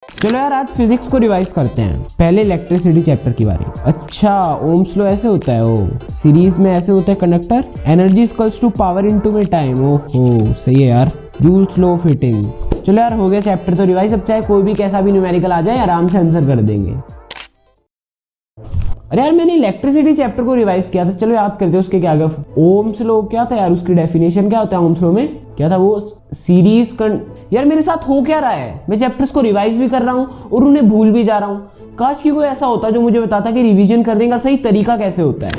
चलो यार आज फिजिक्स को रिवाइज करते हैं। पहले इलेक्ट्रिसिटी चैप्टर के बारे में। अच्छा, ओम्स लॉ ऐसे होता है। ओ सीरीज में ऐसे होता है conductor. Energy equals to power into में टाइम। ओहो सही है यार। Joule's law of heating. चलो यार हो गया चैप्टर तो रिवाइज। अब चाहे कोई भी कैसा भी न्यूमेरिकल आ जाए आराम से आंसर कर देंगे। अरे यार मैंने इलेक्ट्रिसिटी चैप्टर को रिवाइज किया था, चलो याद करते हैं उसके क्या गया। ओम्स लॉ क्या था यार, उसकी डेफिनेशन क्या होता है ओम्स लॉ में, क्या था वो सीरीज यार मेरे साथ हो क्या रहा है, मैं चैप्टर्स को रिवाइज भी कर रहा हूँ और उन्हें भूल भी जा रहा हूँ। काश कि कोई ऐसा होता जो मुझे बताता कि रिवीजन करने का सही तरीका कैसे होता है।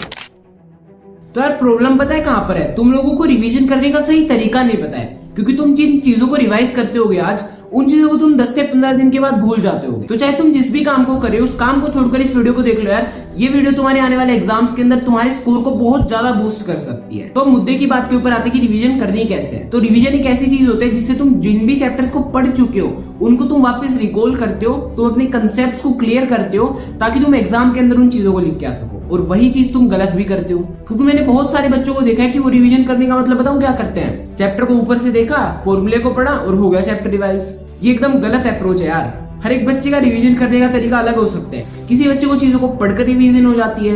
तो यार प्रॉब्लम पता है कहां पर है, तुम लोगों को रिवीजन करने का सही तरीका नहीं पता है, क्योंकि तुम जिन चीजों को रिवाइज करते होगे आज उन चीजों को तुम 10 से 15 दिन के बाद भूल जाते होगे। तो चाहे तुम जिस भी काम को करे उस काम को छोड़कर इस वीडियो को देख लो यार। ये वीडियो तुम्हारे आने वाले एग्जाम्स के अंदर तुम्हारे स्कोर को बहुत ज्यादा बूस्ट कर सकती है। तो मुद्दे की बात के ऊपर आते कि रिवीजन करनी कैसे है। तो रिवीजन एक ऐसी चीज होती है जिससे तुम जिन भी चैप्टर्स को पढ़ चुके हो उनको तुम वापस रिकॉल करते हो, तुम अपने कंसेप्ट को क्लियर करते हो ताकि तुम एग्जाम के अंदर उन चीजों को लिख के आ सको। और वही चीज तुम गलत भी करते हो, क्योंकि मैंने बहुत सारे बच्चों को देखा है कि वो रिवीजन करने का मतलब बताऊं क्या करते हैं, चैप्टर को ऊपर से देखा, फॉर्मूले को पढ़ा और हो गया चैप्टर रिवाइज। ये एकदम गलत अप्रोच है यार। हर एक बच्चे का रिवीजन करने का तरीका अलग हो सकता है। किसी बच्चे को चीजों को पढ़कर रिवीजन हो जाती है,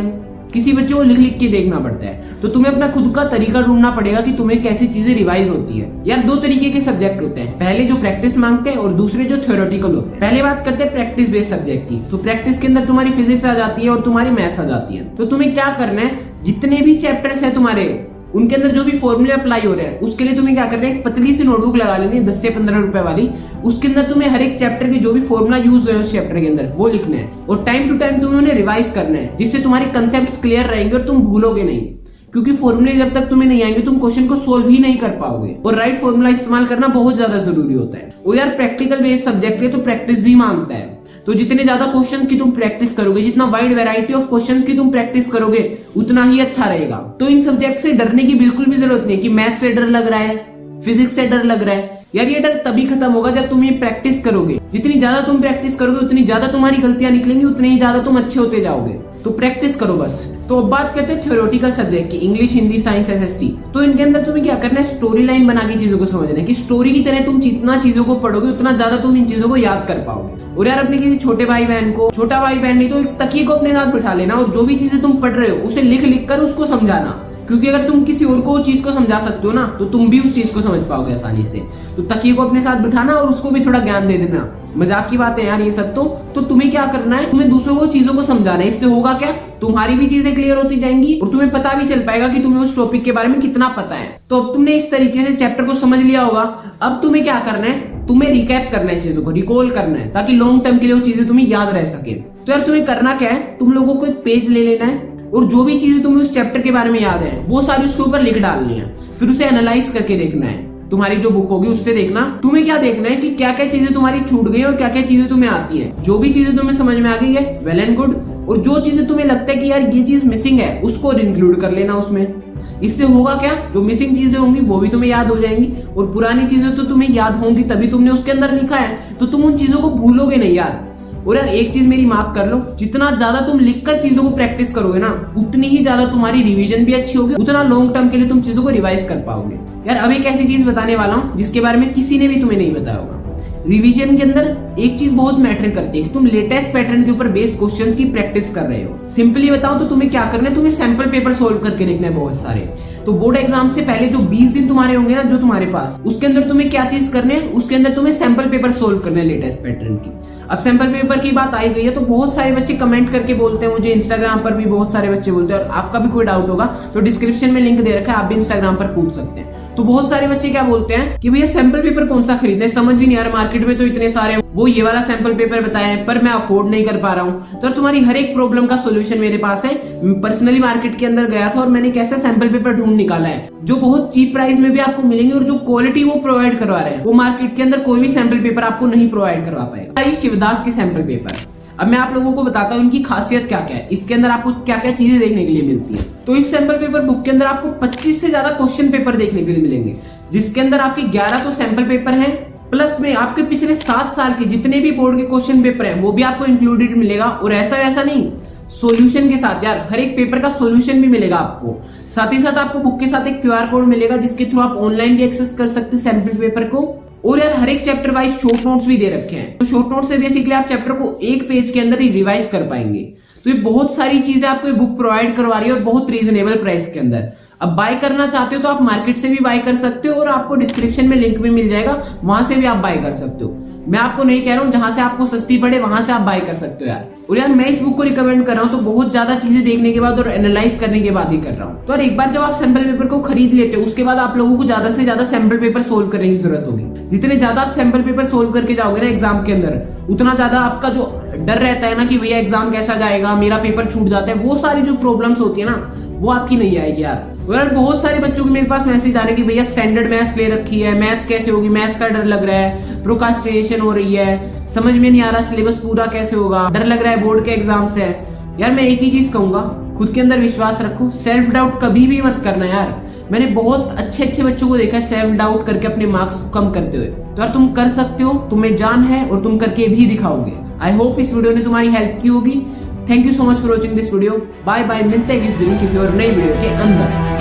किसी बच्चे को लिख लिख के देखना पड़ता है। तो तुम्हें अपना खुद का तरीका ढूंढना पड़ेगा कि तुम्हें कैसी चीजें रिवाइज होती है। यार दो तरीके के सब्जेक्ट होते हैं, पहले जो प्रैक्टिस मांगते हैं और दूसरे जो थ्योरेटिकल होते हैं। पहले बात करते हैं प्रैक्टिस बेस्ड सब्जेक्ट की। तो प्रैक्टिस के अंदर तुम्हारी फिजिक्स आ जाती है और तुम्हारी मैथ्स आ जाती है। तो तुम्हें क्या करना है, जितने भी चैप्टर्स है तुम्हारे उनके अंदर जो भी फॉर्मूले अप्लाई हो रहे हैं उसके लिए तुम्हें क्या करना है, एक पतली सी नोटबुक लगा लेनी है 10 से 15 रुपए वाली। उसके अंदर तुम्हें हर एक चैप्टर के जो भी फॉर्मूला यूज हुए उस चैप्टर के अंदर वो लिखना है और टाइम टू टाइम तुम्हें उन्हें रिवाइज करना है, जिससे तुम्हारे कंसेप्ट क्लियर रहेंगे और तुम भूलोगे नहीं। क्योंकि फॉर्मूले जब तक तुम्हें नहीं आएंगे तुम क्वेश्चन को सोल्व ही नहीं कर पाओगे। और राइट फॉर्मूला इस्तेमाल करना बहुत ज्यादा जरूरी होता है। और यार प्रैक्टिकल बेस्ड सब्जेक्ट है तो प्रैक्टिस भी मांगता है। तो जितने ज्यादा क्वेश्चंस की तुम प्रैक्टिस करोगे, जितना वाइड वैरायटी ऑफ क्वेश्चंस की तुम प्रैक्टिस करोगे उतना ही अच्छा रहेगा। तो इन सब्जेक्ट से डरने की बिल्कुल भी जरूरत नहीं कि मैथ से डर लग रहा है, फिजिक्स से डर लग रहा है। यार ये डर तभी खत्म होगा जब तुम ये प्रैक्टिस करोगे। जितनी ज्यादा तुम प्रैक्टिस करोगे उतनी ज्यादा तुम्हारी गलतियां निकलेंगी, उतने ही ज्यादा तुम अच्छे होते जाओगे। तो प्रैक्टिस करो बस। तो अब बात करते हैं थ्योरेटिकल सब्जेक्ट की, इंग्लिश, हिंदी, साइंस, एसएसटी। तो इनके अंदर तुम्हें क्या करना है, स्टोरी लाइन बना के चीजों को समझना है कि स्टोरी की तरह तुम जितना चीजों को पढ़ोगे उतना ज्यादा तुम इन चीजों को याद कर पाओगे। और यार अपने किसी छोटे भाई बहन को, छोटा भाई बहन नहीं तो एक तकिए को अपने साथ बिठा लेना और जो भी चीजें तुम पढ़ रहे हो उसे लिख लिख कर उसको समझाना। क्योंकि अगर तुम किसी और को वो चीज को समझा सकते हो ना तो तुम भी उस चीज को समझ पाओगे आसानी से। तो तकिए को अपने साथ बिठाना और उसको भी थोड़ा ज्ञान दे देना। मजाक की बात है यार ये सब। तो तुम्हें क्या करना है, तुम्हें दूसरों को चीजों को समझाना है। इससे होगा क्या, तुम्हारी भी चीजें क्लियर होती जाएंगी और तुम्हें पता भी चल पाएगा कि तुम्हें उस टॉपिक के बारे में कितना पता है। तो अब तुमने इस तरीके से चैप्टर को समझ लिया होगा। अब तुम्हें क्या करना है, तुम्हें रिकैप करना है, चीजों को रिकॉल करना है ताकि लॉन्ग टर्म के लिए वो चीजें तुम्हें याद रह सके। तो यार तुम्हें करना क्या है, तुम लोगों को एक पेज ले लेना है और जो भी चीजें तुम्हें उस चैप्टर के बारे में याद है वो सारी उसके ऊपर लिख डालनी है। फिर उसे एनालाइज करके देखना है। तुम्हारी जो बुक होगी उससे देखना, तुम्हें क्या देखना है कि क्या क्या चीजें तुम्हारी छूट गई और क्या क्या चीजें तुम्हें आती है। जो भी चीजें तुम्हें समझ में आ गई है वेल एंड गुड, और जो चीजें तुम्हें लगता है कि यार ये चीज मिसिंग है उसको इंक्लूड कर लेना उसमें। इससे होगा क्या, जो मिसिंग चीजें होंगी वो भी तुम्हें याद हो जाएंगी और पुरानी चीजें तो तुम्हें याद होंगी तभी तुमने उसके अंदर लिखा है, तो तुम उन चीजों को भूलोगे नहीं यार। और यार एक चीज मेरी मार्क कर लो, जितना ज्यादा तुम लिखकर चीजों को प्रैक्टिस करोगे ना उतनी ही ज्यादा तुम्हारी रिवीजन भी अच्छी होगी, उतना लॉन्ग टर्म के लिए तुम चीजों को रिवाइज कर पाओगे। यार अब एक ऐसी चीज बताने वाला हूँ जिसके बारे में किसी ने भी तुम्हें नहीं बताया होगा। रिवीजन के अंदर एक चीज बहुत मैटर करती है कि तुम लेटेस्ट पैटर्न के ऊपर बेस्ड क्वेश्चंस की प्रैक्टिस कर रहे हो। सिंपली बताओ तो तुम्हें क्या करना है, तुम्हें सैंपल पेपर सोल्व करके देखना है बहुत सारे। तो बोर्ड एग्जाम से पहले जो 20 दिन तुम्हारे होंगे ना जो तुम्हारे पास, उसके अंदर तुम्हें क्या चीज करने है, उसके अंदर तुम्हें सैंपल पेपर सोल्व करना है लेटेस्ट पैटर्न की। अब सैंपल पेपर की बात आई गई है तो बहुत सारे बच्चे कमेंट करके बोलते हैं मुझे, इंस्टाग्राम पर भी बहुत सारे बच्चे बोलते हैं। और आपका भी कोई डाउट होगा तो डिस्क्रिप्शन में लिंक दे रखा है, आप भी इंस्टाग्राम पर पूछ सकते हैं। तो बहुत सारे बच्चे क्या बोलते हैं कि भैया सैंपल पेपर कौन सा खरीदना है, समझ ही नहीं आ रहा, मार्केट में तो इतने सारे हैं, वो ये वाला सैंपल पेपर बताया है पर मैं अफोर्ड नहीं कर पा रहा हूँ। तो तुम्हारी हर एक प्रॉब्लम का सोल्यूशन मेरे पास है। पर्सनली मार्केट के अंदर गया था और मैंने कैसे सैंपल पेपर ढूंढ निकाला है जो बहुत चीप प्राइस में भी आपको मिलेंगे और जो क्वालिटी वो प्रोवाइड करवा रहे हैं वो मार्केट के अंदर कोई भी सैंपल पेपर आपको नहीं प्रोवाइड करवा पाएगा। शिवदास के सैंपल पेपर। अब मैं आप लोगों को बताता हूँ इनकी खासियत क्या क्या है, इसके अंदर आपको क्या क्या चीजें देखने के लिए मिलती है। तो इस सैंपल पेपर बुक के अंदर आपको 25 से ज्यादा क्वेश्चन पेपर देखने के लिए मिलेंगे, जिसके अंदर आपके 11 तो सैंपल पेपर हैं, प्लस में आपके पिछले 7 साल के जितने भी बोर्ड के क्वेश्चन पेपर हैं वो भी आपको इंक्लूडेड मिलेगा। और ऐसा वैसा नहीं, सॉल्यूशन के साथ यार, हर एक पेपर का सॉल्यूशन भी मिलेगा आपको। साथ ही साथ आपको बुक के साथ एक QR कोड मिलेगा जिसके थ्रू आप ऑनलाइन भी एक्सेस कर सकते हैं सैंपल पेपर को। और यार हर एक चैप्टर वाइज शॉर्ट नोट्स भी दे रखे हैं, तो शॉर्ट नोट से बेसिकली आप चैप्टर को एक पेज के अंदर ही रिवाइज कर पाएंगे। तो ये बहुत सारी चीजें आपको ये बुक प्रोवाइड करवा रही है और बहुत रीजनेबल प्राइस के अंदर। अब बाय करना चाहते हो तो आप मार्केट से भी बाय कर सकते हो और आपको डिस्क्रिप्शन में लिंक भी मिल जाएगा, वहां से भी आप बाय कर सकते हो। मैं आपको नहीं कह रहा हूं, जहां से आपको सस्ती पड़े वहां से आप बाय कर सकते हो यार। और यार मैं इस बुक को रिकमेंड कर रहा हूं तो बहुत ज्यादा चीजें देखने के बाद और एनालाइज करने के बाद ही कर रहा हूं। तो यार एक बार जब आप सैंपल पेपर को खरीद लेते हो उसके बाद आप लोगों को ज्यादा से ज्यादा सैंपल पेपर सोल्व करने की जरूरत होगी। जितने ज्यादा आप सैंपल पेपर सोल्व करके जाओगे ना एग्जाम के अंदर, उतना ज्यादा आपका जो डर रहता है ना कि भैया एग्जाम कैसा जाएगा, मेरा पेपर छूट जाता है, वो सारी जो प्रॉब्लम्स होती है ना वो आपकी नहीं आएगी यार। और बहुत सारे बच्चों के मेरे पास मैसेज आ रहे हैं कि भैया स्टैंडर्ड मैथ्स ले रखी है, मैथ्स कैसे होगी, मैथ्स का डर लग रहा है, प्रोक्रास्टिनेशन हो रही है, समझ में नहीं आ रहा सिलेबस पूरा कैसे होगा, डर लग रहा है बोर्ड के एग्जाम से। यार मैं एक ही चीज कहूंगा, खुद के अंदर विश्वास रखो, सेल्फ डाउट कभी भी मत करना यार। मैंने बहुत अच्छे बच्चों को देखा है सेल्फ डाउट करके अपने मार्क्स को कम करते हुए। तो यार तुम कर सकते हो, तुम्हें जान है और तुम करके भी दिखाओगे। आई होप इस वीडियो ने तुम्हारी हेल्प की होगी। Thank you so much for watching this video. Bye bye, मिलते हैं किसी दिन किसी और नई वीडियो के अंदर।